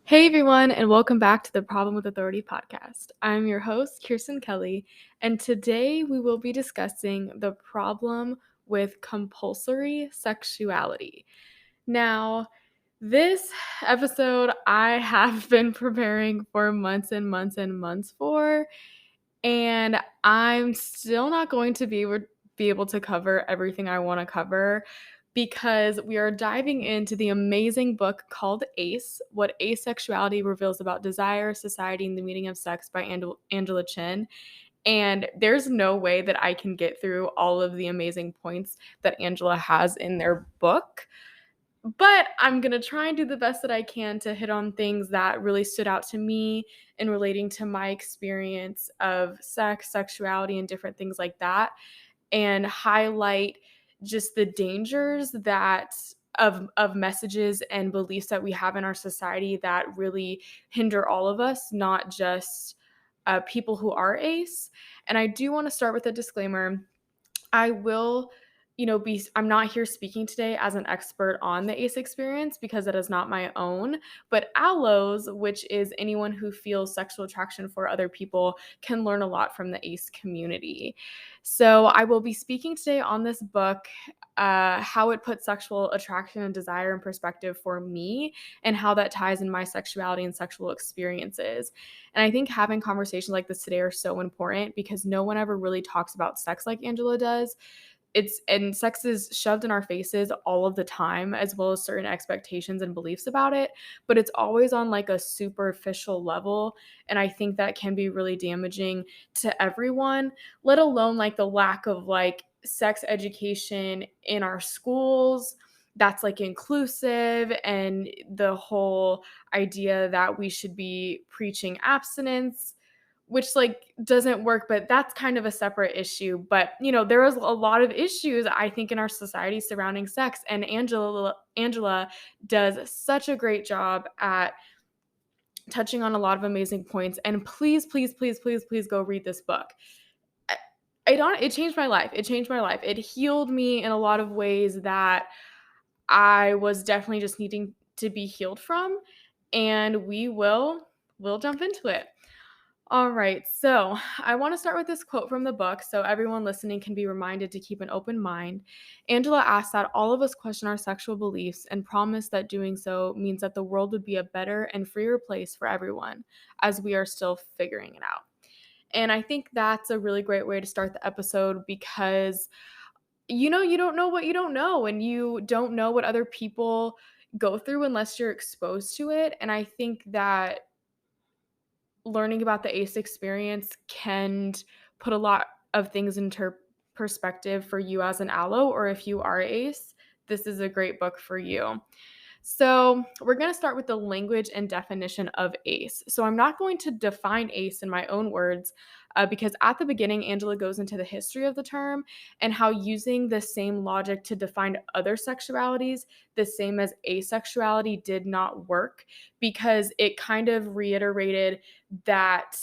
Hey everyone, and welcome back to the Problem with Authority podcast. I'm your host, Kiersten Kelley, and today we will be discussing the problem with compulsory sexuality. Now, this episode I have been preparing for months and months and months for, and I'm still not going to be able to cover everything I want to cover because we are diving into the amazing book called Ace: What Asexuality Reveals About Desire, Society, and the Meaning of Sex by Angela Chen. And there's no way that I can get through all of the amazing points that Angela has in their book. But I'm going to try and do the best that I can to hit on things that really stood out to me in relating to my experience of sex, sexuality, and different things like that, and highlight just the dangers that of messages and beliefs that we have in our society that really hinder all of us, not just people who are ace. And I do want to start with a disclaimer. I will, I'm not here speaking today as an expert on the ACE experience because it is not my own, but allos, which is anyone who feels sexual attraction for other people, can learn a lot from the ACE community. So I will be speaking today on this book, how it puts sexual attraction and desire in perspective for me, and how that ties in my sexuality and sexual experiences. And I think having conversations like this today are so important because no one ever really talks about sex like Angela does. And sex is shoved in our faces all of the time, as well as certain expectations and beliefs about it, but it's always on like a superficial level. And I think that can be really damaging to everyone, let alone like the lack of like sex education in our schools that's like inclusive, and the whole idea that we should be preaching abstinence, which like doesn't work, but that's kind of a separate issue. But there is a lot of issues I think in our society surrounding sex, and Angela does such a great job at touching on a lot of amazing points. And please, please, please, please, please go read this book. It changed my life. It changed my life. It healed me in a lot of ways that I was definitely just needing to be healed from. And we'll jump into it. All right, so I want to start with this quote from the book so everyone listening can be reminded to keep an open mind. Angela asks that all of us question our sexual beliefs and promise that doing so means that the world would be a better and freer place for everyone, as we are still figuring it out. And I think that's a really great way to start the episode because, you don't know what you don't know, and you don't know what other people go through unless you're exposed to it. And I think that learning about the ACE experience can put a lot of things into perspective for you as an allo, or if you are ACE, this is a great book for you. So we're going to start with the language and definition of ACE. So I'm not going to define ACE in my own words because at the beginning, Angela goes into the history of the term and how using the same logic to define other sexualities, the same as asexuality, did not work because it kind of reiterated that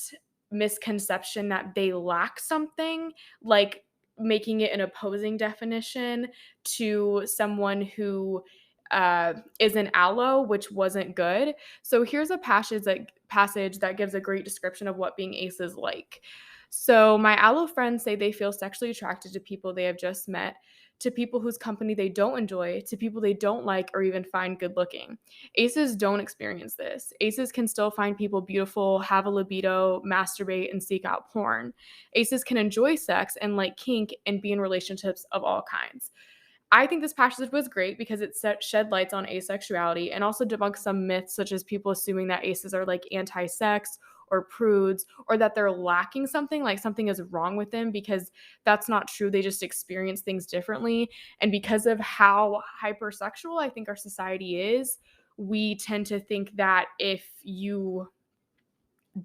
misconception that they lack something, like making it an opposing definition to someone who is an allo, which wasn't good. So here's a passage that gives a great description of what being ace is like. So my allo friends say they feel sexually attracted to people they have just met, to people whose company they don't enjoy, to people they don't like or even find good looking. Aces don't experience this. Aces can still find people beautiful, have a libido, masturbate, and seek out porn. Aces can enjoy sex and like kink and be in relationships of all kinds. I think this passage was great because it shed lights on asexuality and also debunks some myths, such as people assuming that aces are like anti-sex or prudes, or that they're lacking something, like something is wrong with them, because that's not true. They just experience things differently. And because of how hypersexual I think our society is, we tend to think that if you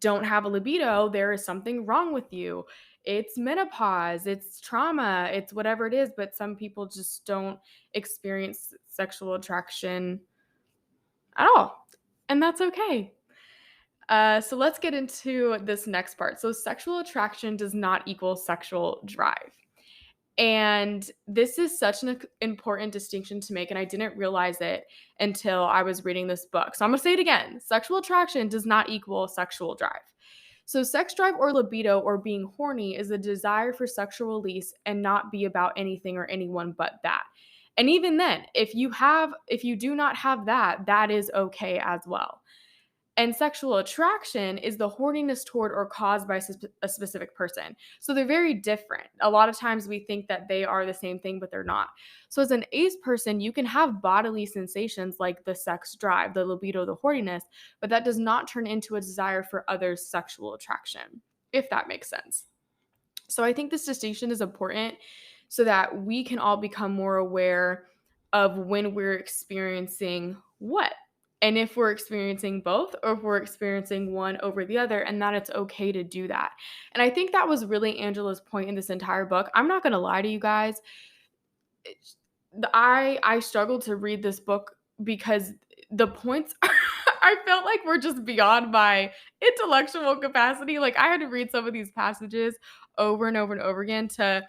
don't have a libido, there is something wrong with you. It's menopause, it's trauma, it's whatever it is, but some people just don't experience sexual attraction at all. And that's okay. So let's get into this next part. So sexual attraction does not equal sexual drive. And this is such an important distinction to make, and I didn't realize it until I was reading this book. So I'm going to say it again. Sexual attraction does not equal sexual drive. So sex drive or libido or being horny is a desire for sexual release and not be about anything or anyone but that. And even then, if you do not have that, that is okay as well. And sexual attraction is the horniness toward or caused by a specific person. So they're very different. A lot of times we think that they are the same thing, but they're not. So as an ace person, you can have bodily sensations like the sex drive, the libido, the horniness, but that does not turn into a desire for others' sexual attraction, if that makes sense. So I think this distinction is important so that we can all become more aware of when we're experiencing what. And if we're experiencing both or if we're experiencing one over the other, and that it's okay to do that. And I think that was really Angela's point in this entire book. I'm not going to lie to you guys. I struggled to read this book because the points I felt like were just beyond my intellectual capacity. Like I had to read some of these passages over and over and over again to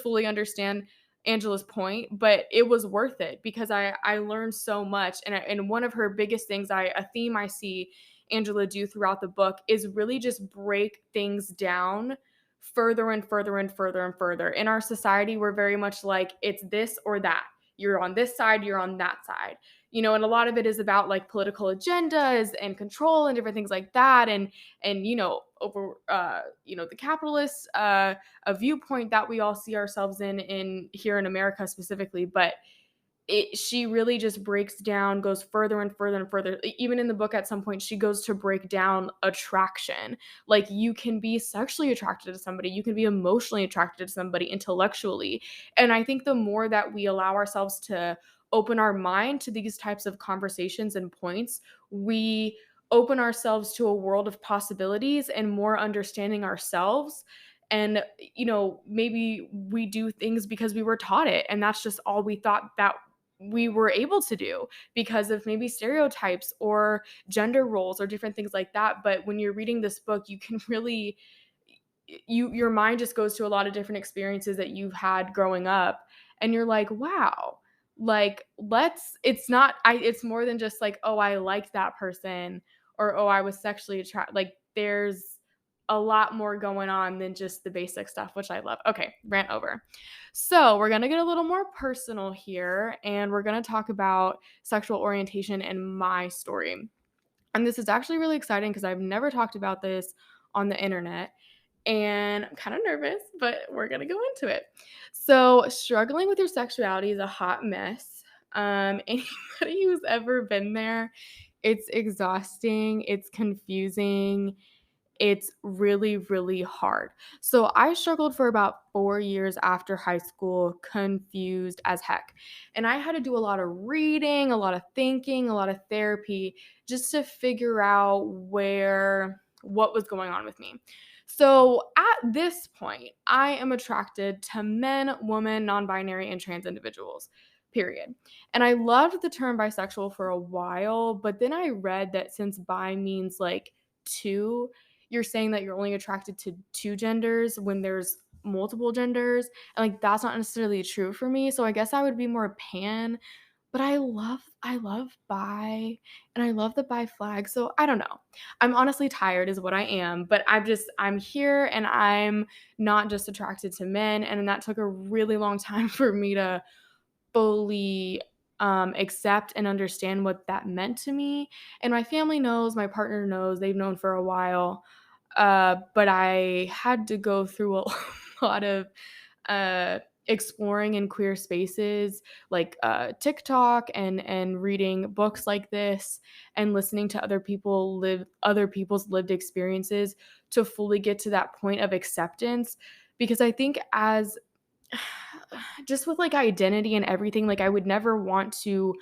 fully understand Angela's point, but it was worth it because I learned so much. And one of her biggest things, a theme I see Angela do throughout the book is really just break things down further and further and further and further. In our society, we're very much like it's this or that. You're on this side, you're on that side. And a lot of it is about like political agendas and control and different things like that. And over the capitalist a viewpoint that we all see ourselves in here in America specifically. But she really just breaks down, goes further and further and further. Even in the book, at some point, she goes to break down attraction. Like you can be sexually attracted to somebody, you can be emotionally attracted to somebody intellectually. And I think the more that we allow ourselves to open our mind to these types of conversations and points, we open ourselves to a world of possibilities and more understanding ourselves. And maybe we do things because we were taught it, and that's just all we thought that we were able to do because of maybe stereotypes or gender roles or different things like that. But when you're reading this book, you can really your mind just goes to a lot of different experiences that you've had growing up, and you're like, wow, like it's more than just like, oh, I liked that person, or oh, I was sexually attracted. Like there's a lot more going on than just the basic stuff, which I love. Okay, rant over. So we're going to get a little more personal here, and we're going to talk about sexual orientation and my story. And this is actually really exciting because I've never talked about this on the internet, and I'm kind of nervous, but we're going to go into it. So struggling with your sexuality is a hot mess. Anybody who's ever been there, it's exhausting, it's confusing, it's really, really hard. So I struggled for about 4 years after high school, confused as heck. And I had to do a lot of reading, a lot of thinking, a lot of therapy just to figure out what was going on with me. So at this point, I am attracted to men, women, non-binary, and trans individuals. Period. And I loved the term bisexual for a while, but then I read that since bi means like two, you're saying that you're only attracted to two genders when there's multiple genders, and like that's not necessarily true for me. So I guess I would be more pan, but I love bi, and I love the bi flag. So I don't know. I'm honestly tired is what I am, but I'm here, and I'm not just attracted to men, and that took a really long time for me to fully accept and understand what that meant to me. And my family knows, my partner knows, they've known for a while. But I had to go through a lot of exploring in queer spaces like TikTok and reading books like this and listening to other people's lived experiences to fully get to that point of acceptance. Because I think as just with like identity and everything, like I would never want to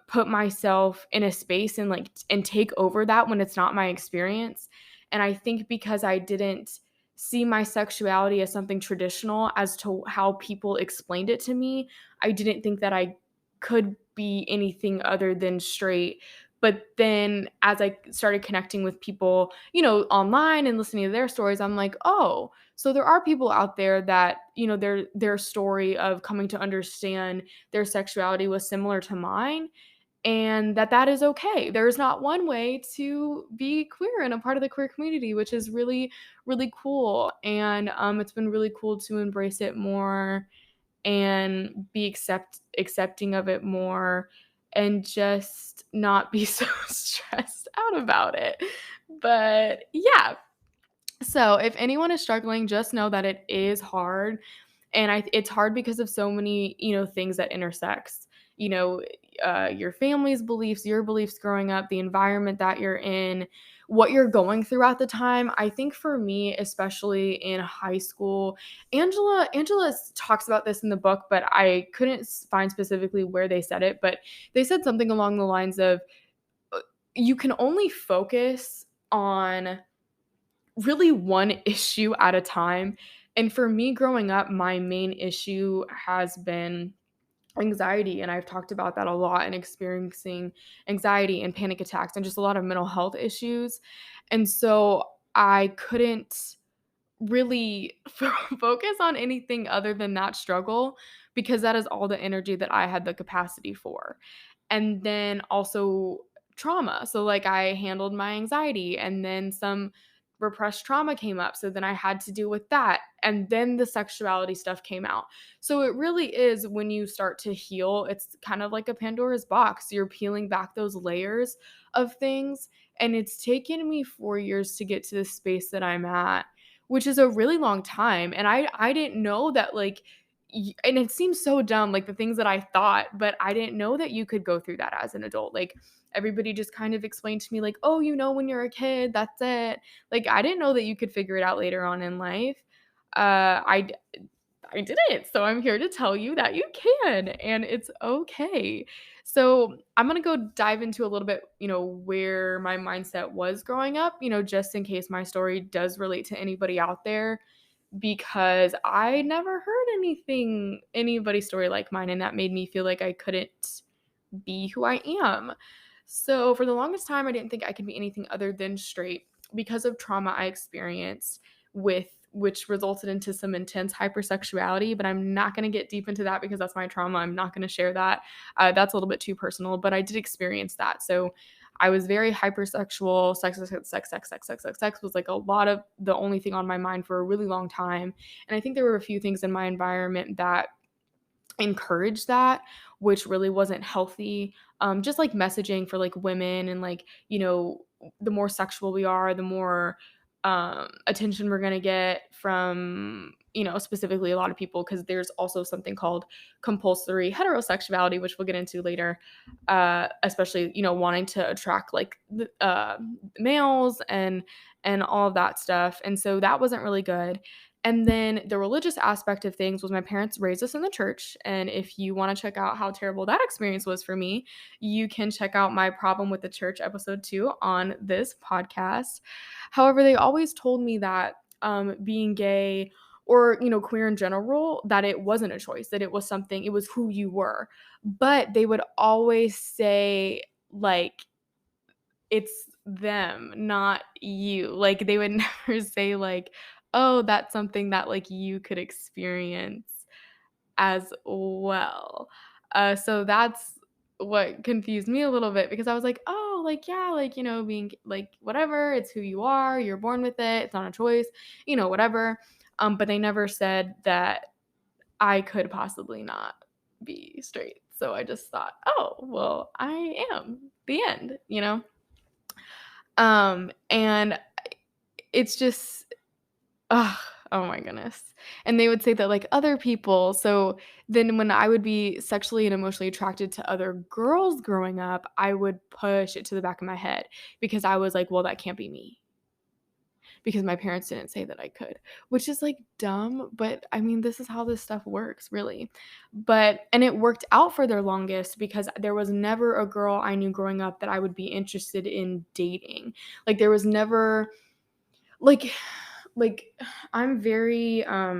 put myself in a space and take over that when it's not my experience. And I think because I didn't see my sexuality as something traditional as to how people explained it to me, I didn't think that I could be anything other than straight But then as I started connecting with people, online and listening to their stories, I'm like, oh, so there are people out there that, their story of coming to understand their sexuality was similar to mine, and that is okay. There's not one way to be queer and a part of the queer community, which is really, really cool. And it's been really cool to embrace it more and be accepting of it more, and just not be so stressed out about it. But yeah, so if anyone is struggling, just know that it is hard, and it's hard because of so many, things that intersects. You know, your family's beliefs, your beliefs growing up, the environment that you're in, what you're going through at the time. I think for me, especially in high school, Angela talks about this in the book, but I couldn't find specifically where they said it. But they said something along the lines of, you can only focus on really one issue at a time. And for me growing up, my main issue has been anxiety. And I've talked about that a lot, and experiencing anxiety and panic attacks and just a lot of mental health issues. And so I couldn't really focus on anything other than that struggle, because that is all the energy that I had the capacity for. And then also trauma. So like I handled my anxiety, and then some repressed trauma came up. So then I had to deal with that. And then the sexuality stuff came out. So it really is, when you start to heal, it's kind of like a Pandora's box. You're peeling back those layers of things. And it's taken me 4 years to get to the space that I'm at, which is a really long time. And I didn't know that, like, and it seems so dumb, like the things that I thought, but I didn't know that you could go through that as an adult. Like, everybody just kind of explained to me, like, oh, when you're a kid, that's it. Like, I didn't know that you could figure it out later on in life. I didn't. So I'm here to tell you that you can, and it's okay. So I'm going to go dive into a little bit, where my mindset was growing up, just in case my story does relate to anybody out there, because I never heard anybody's story like mine, and that made me feel like I couldn't be who I am. So for the longest time, I didn't think I could be anything other than straight, because of trauma I experienced, which resulted into some intense hypersexuality. But I'm not going to get deep into that because that's my trauma. I'm not going to share that. That's a little bit too personal, but I did experience that. So I was very hypersexual. Sex was like a lot of the only thing on my mind for a really long time. And I think there were a few things in my environment that encouraged that, which really wasn't healthy. Just like messaging for like women, and like, the more sexual we are, the more attention we're going to get from, specifically a lot of people, because there's also something called compulsory heterosexuality, which we'll get into later, especially, wanting to attract like males and all of that stuff. And so that wasn't really good. And then the religious aspect of things was, my parents raised us in the church. And if you want to check out how terrible that experience was for me, you can check out my problem with the church episode 2 on this podcast. However, they always told me that being gay, or, queer in general, that it wasn't a choice, that it was something, it was who you were. But they would always say, like, it's them, not you. Like, they would never say, like, oh, that's something that, like, you could experience as well. So that's what confused me a little bit, because I was like, oh, like, yeah, like, being like, whatever, it's who you are, you're born with it, it's not a choice, whatever. But they never said that I could possibly not be straight. So I just thought, oh, well, I am, the end. And it's just, ugh, oh my goodness. And they would say that, like, other people, so then when I would be sexually and emotionally attracted to other girls growing up, I would push it to the back of my head, because I was like, well, that can't be me, because my parents didn't say that I could, which is like dumb, but I mean, this is how this stuff works, really. And it worked out for their longest, because there was never a girl I knew growing up that I would be interested in dating. Like, there was never, like, like I'm very I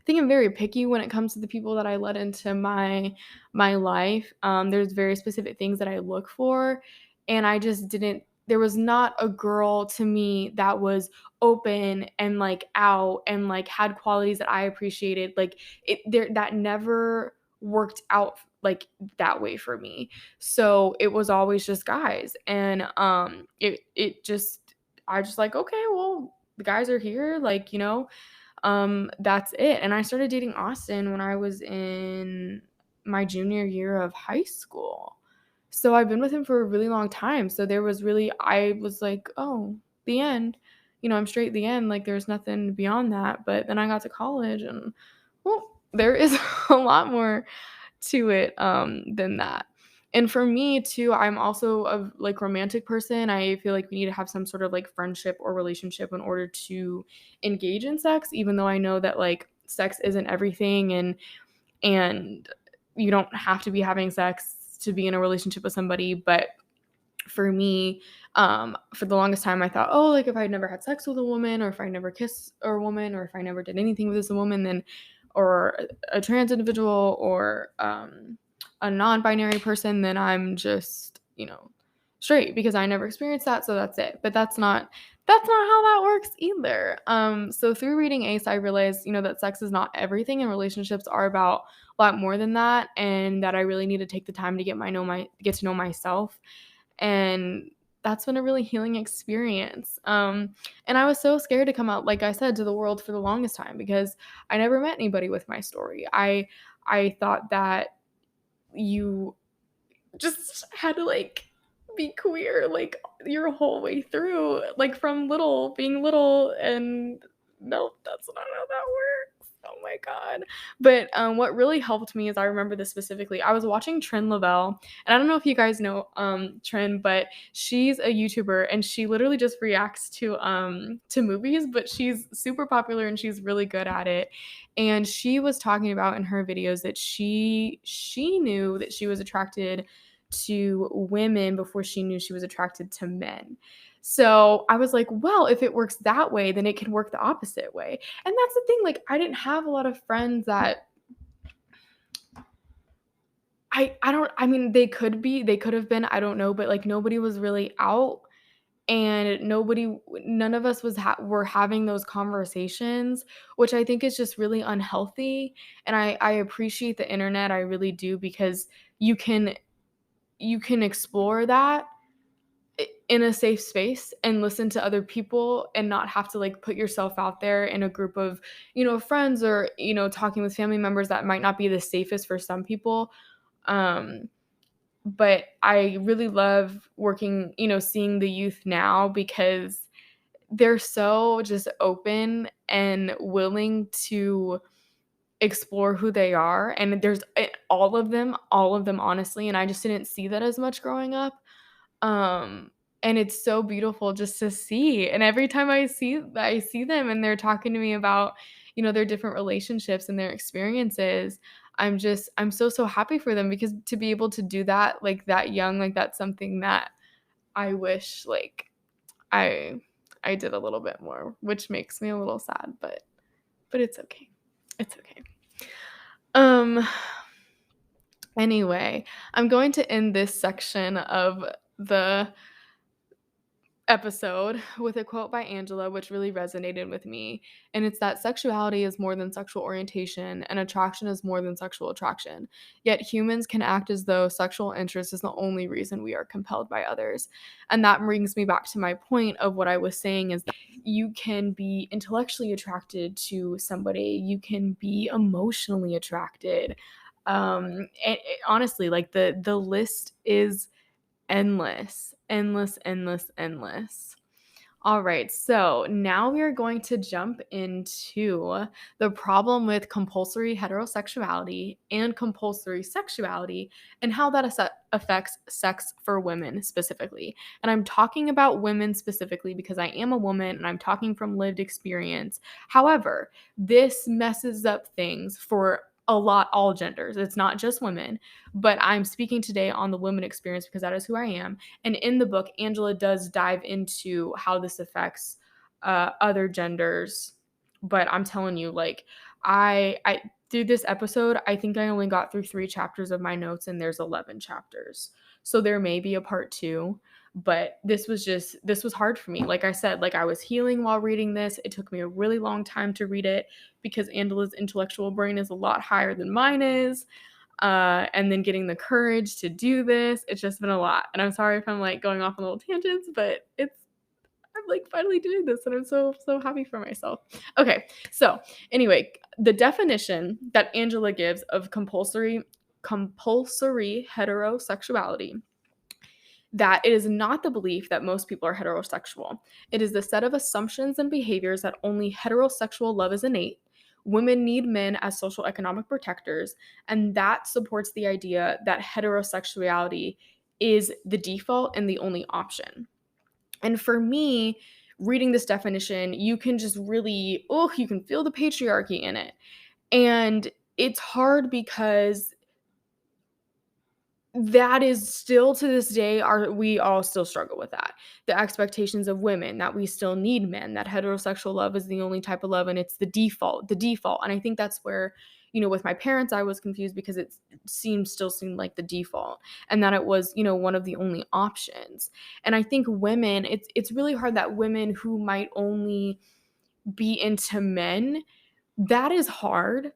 think I'm very picky when it comes to the people that I let into my life. There's very specific things that I look for, and I just didn't there was not a girl to me that was open and like out and like had qualities that I appreciated. Like that never worked out like that way for me. So it was always just guys. And it just I just like, okay, well, the guys are here, like, that's it. And I started dating Austin when I was in my junior year of high school. So I've been with him for a really long time. So I was like, oh, the end. I'm straight the end. Like, there's nothing beyond that. But then I got to college and, well, there is a lot more to it than that. And for me too, I'm also a like romantic person. I feel like we need to have some sort of like friendship or relationship in order to engage in sex, even though I know that like sex isn't everything, and you don't have to be having sex to be in a relationship with somebody. But for me, for the longest time, I thought, oh, like if I'd never had sex with a woman, or if I never kissed a woman, or if I never did anything with this woman, then, or a trans individual, or a non-binary person, then I'm just, straight, because I never experienced that, so that's it. But that's not how that works either. So through reading Ace, I realized, that sex is not everything, and relationships are about a lot more than that, and that I really need to take the time to get to know myself. And that's been a really healing experience. And I was so scared to come out, like I said, to the world for the longest time, because I never met anybody with my story. I thought that you just had to like be queer like your whole way through, like from being little, and nope, that's not how that works. Oh my god. But what really helped me is, I remember this specifically, I was watching Trin Lavelle, and I don't know if you guys know Trin, but she's a YouTuber, and she literally just reacts to movies, but she's super popular and she's really good at it. And she was talking about in her videos that she knew that she was attracted to women before she knew she was attracted to men. So I was like, well, if it works that way, then it can work the opposite way. And that's the thing, like I didn't have a lot of friends that they could have been, I don't know, but like nobody was really out, and none of us were having those conversations, which I think is just really unhealthy. And I appreciate the internet, I really do, because you can explore that in a safe space and listen to other people, and not have to like put yourself out there in a group of, friends, or, talking with family members that might not be the safest for some people. Um, but I really love working, seeing the youth now, because they're so just open and willing to explore who they are. And there's all of them honestly, and I just didn't see that as much growing up. um and it's so beautiful just to see. And every time I see them and they're talking to me about, their different relationships and their experiences, I'm so happy for them, because to be able to do that like that young, like that's something that I wish like I I did a little bit more, which makes me a little sad, but it's okay. It's okay. Um Anyway, I'm going to end this section of the episode with a quote by Angela, which really resonated with me. And it's that sexuality is more than sexual orientation, and attraction is more than sexual attraction. Yet humans can act as though sexual interest is the only reason we are compelled by others. And that brings me back to my point of what I was saying, is that you can be intellectually attracted to somebody, you can be emotionally attracted. Honestly, like the list is endless, endless, endless, endless. All right, so now we are going to jump into the problem with compulsory heterosexuality and compulsory sexuality, and how that affects sex for women specifically. And I'm talking about women specifically because I am a woman and I'm talking from lived experience. However, this messes up things for all genders. It's not just women, but I'm speaking today on the women experience because that is who I am. And in the book, Angela does dive into how this affects other genders. But I'm telling you, like, I through this episode, I think I only got through 3 chapters of my notes, and there's 11 chapters. So there may be a part 2, but this was hard for me. Like I said, like I was healing while reading this. It took me a really long time to read it because Angela's intellectual brain is a lot higher than mine is. And then getting the courage to do this, it's just been a lot. And I'm sorry if I'm like going off on little tangents, but I'm like finally doing this and I'm so happy for myself. Okay, so anyway, the definition that Angela gives of compulsory heterosexuality, that it is not the belief that most people are heterosexual. It is the set of assumptions and behaviors that only heterosexual love is innate. Women need men as social economic protectors, and that supports the idea that heterosexuality is the default and the only option. And for me, reading this definition, you can just really, you can feel the patriarchy in it. And it's hard because that is still to this day we all still struggle with that. The expectations of women that we still need men, that heterosexual love is the only type of love and it's the default. And I think that's where, with my parents I was confused because it still seemed like the default and that it was, one of the only options. And I think women, it's really hard that women who might only be into men, that is hard.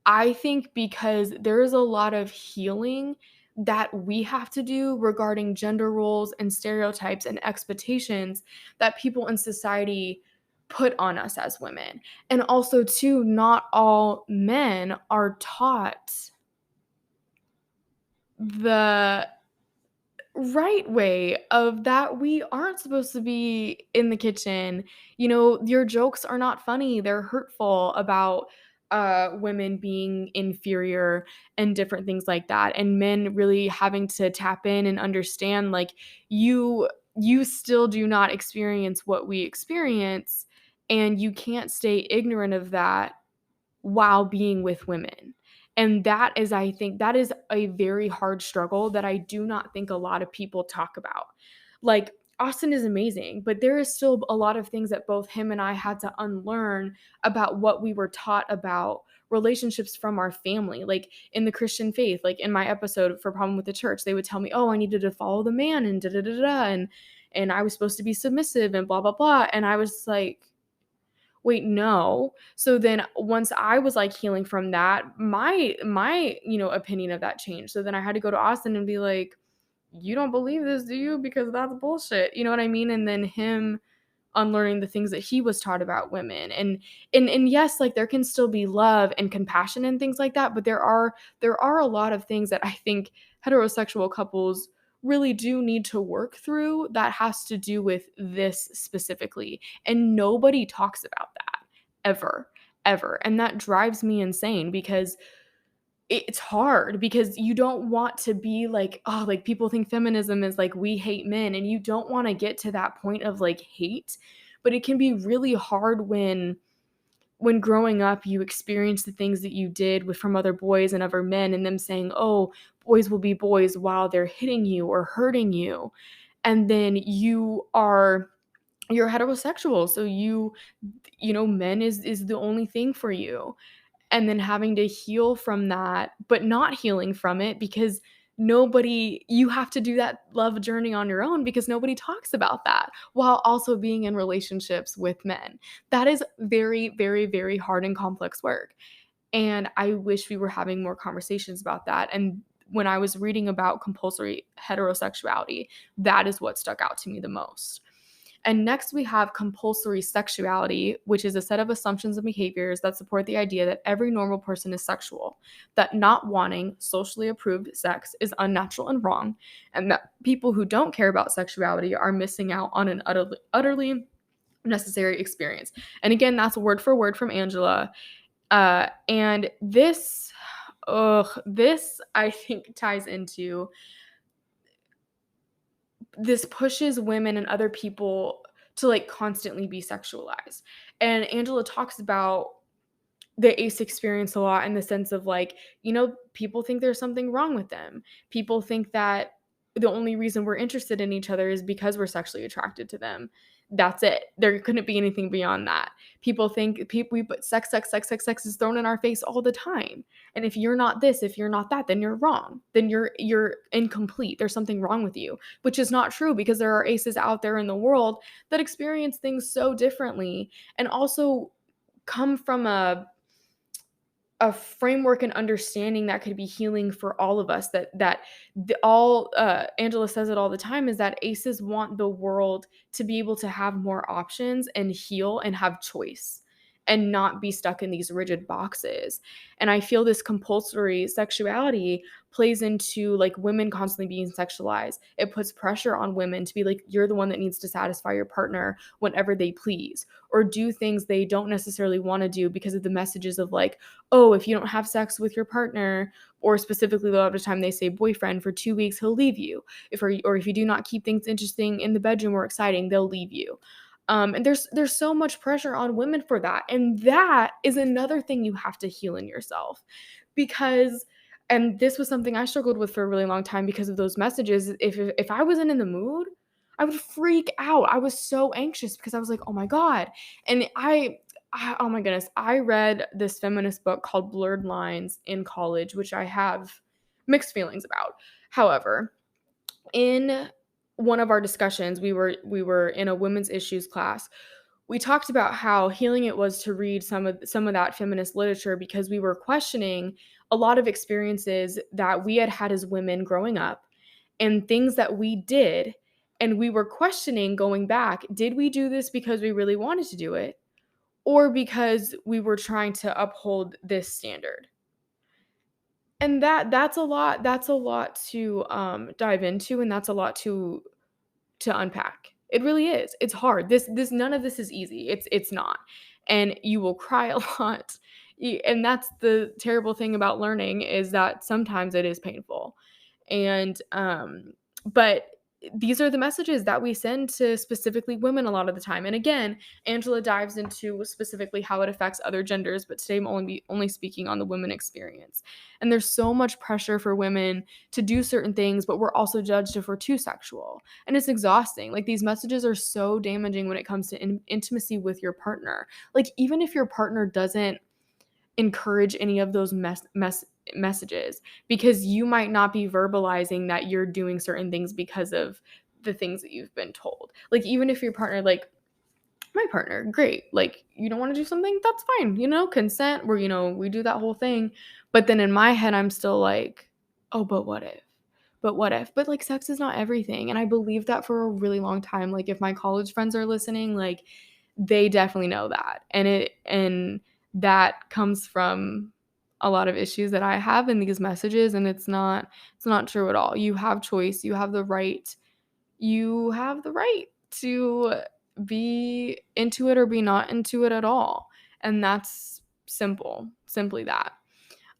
I think because there is a lot of healing that we have to do regarding gender roles and stereotypes and expectations that people in society put on us as women. And also, too, not all men are taught the right way of that we aren't supposed to be in the kitchen. Your jokes are not funny. They're hurtful about women being inferior and different things like that. And men really having to tap in and understand like you still do not experience what we experience and you can't stay ignorant of that while being with women. And that is, I think, that is a very hard struggle that I do not think a lot of people talk about. Like, Austin is amazing, but there is still a lot of things that both him and I had to unlearn about what we were taught about relationships from our family. Like in the Christian faith, like in my episode for Problem with the Church, they would tell me, oh, I needed to follow the man and da da da da, and I was supposed to be submissive and blah blah blah. And I was like, wait, no. So then once I was like healing from that, my opinion of that changed. So then I had to go to Austin and be like, you don't believe this, do you? Because that's bullshit. You know what I mean? And then him unlearning the things that he was taught about women. And yes, like there can still be love and compassion and things like that, but there are a lot of things that I think heterosexual couples really do need to work through that has to do with this specifically. And nobody talks about that ever. And that drives me insane because it's hard because you don't want to be like, oh, like people think feminism is like we hate men, and you don't want to get to that point of like hate. But it can be really hard when growing up you experience the things that you did from other boys and other men, and them saying, oh, boys will be boys while they're hitting you or hurting you. And then you're heterosexual, so men is the only thing for you. And then having to heal from that, but not healing from it because you have to do that love journey on your own because nobody talks about that while also being in relationships with men. That is very, very, very hard and complex work. And I wish we were having more conversations about that. And when I was reading about compulsory heterosexuality, that is what stuck out to me the most. And next we have compulsory sexuality, which is a set of assumptions and behaviors that support the idea that every normal person is sexual, that not wanting socially approved sex is unnatural and wrong, and that people who don't care about sexuality are missing out on an utterly necessary experience. And again, that's word for word from Angela. And this I think ties into this pushes women and other people to like constantly be sexualized. And Angela talks about the ace experience a lot in the sense of like, people think there's something wrong with them. People think that the only reason we're interested in each other is because we're sexually attracted to them. That's it. There couldn't be anything beyond that. People think we put sex is thrown in our face all the time. And if you're not this, if you're not that, then you're wrong. Then you're incomplete. There's something wrong with you, which is not true, because there are aces out there in the world that experience things so differently and also come from a framework and understanding that could be healing for all of us. Angela says it all the time, is that aces want the world to be able to have more options and heal and have choice and not be stuck in these rigid boxes. And I feel this compulsory sexuality plays into like women constantly being sexualized. It puts pressure on women to be like, you're the one that needs to satisfy your partner whenever they please, or do things they don't necessarily want to do because of the messages of like, oh, if you don't have sex with your partner, or specifically a lot of the time they say boyfriend, for 2 weeks, he'll leave you. Or if you do not keep things interesting in the bedroom or exciting, they'll leave you. And there's so much pressure on women for that. And that is another thing you have to heal in yourself. Because, and this was something I struggled with for a really long time because of those messages. If I wasn't in the mood, I would freak out. I was so anxious because I was like, oh my God. And oh my goodness, I read this feminist book called Blurred Lines in college, which I have mixed feelings about. However, in one of our discussions, we were in a women's issues class. We talked about how healing it was to read some of that feminist literature, because we were questioning a lot of experiences that we had had as women growing up and things that we did, and we were questioning, going back, did we do this because we really wanted to do it, or because we were trying to uphold this standard? And that's a lot to dive into, and that's a lot to unpack. It really is. It's hard. This none of this is easy. It's not. And you will cry a lot. And that's the terrible thing about learning, is that sometimes it is painful. And but these are the messages that we send to specifically women a lot of the time. And again, Angela dives into specifically how it affects other genders, but today I'm only speaking on the women experience. And there's so much pressure for women to do certain things, but we're also judged if we're too sexual. And it's exhausting. Like, these messages are so damaging when it comes to intimacy with your partner. Like, even if your partner doesn't encourage any of those messages, because you might not be verbalizing that you're doing certain things because of the things that you've been told. Like, even if your partner, like my partner, great, like, you don't want to do something, that's fine, consent, where we do that whole thing. But then in my head, I'm still like, oh, but what if? But like, sex is not everything. And I believed that for a really long time. Like, if my college friends are listening, like, they definitely know that. And that comes from a lot of issues that I have in these messages, and it's not true at all. You have choice, you have the right to be into it or be not into it at all. And that's simply that.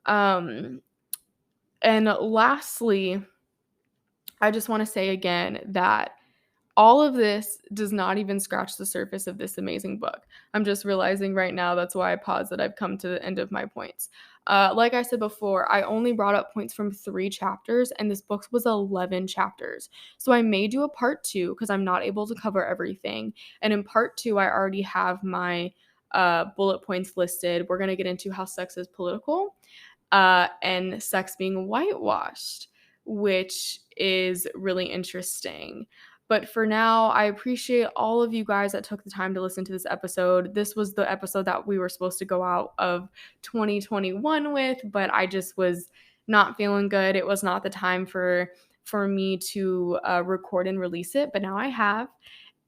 And lastly, I just want to say again that all of this does not even scratch the surface of this amazing book. I'm just realizing right now, that's why I paused, that I've come to the end of my points. Like I said before, I only brought up points from 3 chapters, and this book was 11 chapters. So I may do a part 2 because I'm not able to cover everything. And in part 2, I already have my bullet points listed. We're going to get into how sex is political, and sex being whitewashed, which is really interesting. But for now, I appreciate all of you guys that took the time to listen to this episode. This was the episode that we were supposed to go out of 2021 with, but I just was not feeling good. It was not the time for me to record and release it, but now I have.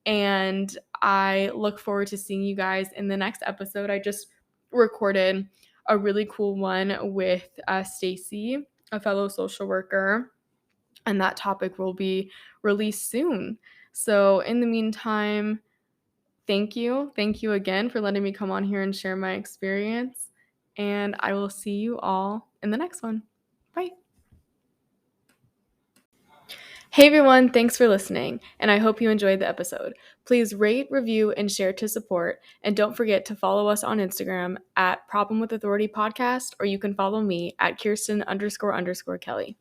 And I look forward to seeing you guys in the next episode. I just recorded a really cool one with Stacy, a fellow social worker, and that topic will be released soon. So in the meantime, thank you. Thank you again for letting me come on here and share my experience. And I will see you all in the next one. Bye. Hey everyone, thanks for listening, and I hope you enjoyed the episode. Please rate, review, and share to support, and don't forget to follow us on Instagram at Problem with Authority Podcast, or you can follow me at Kiersten __Kelley.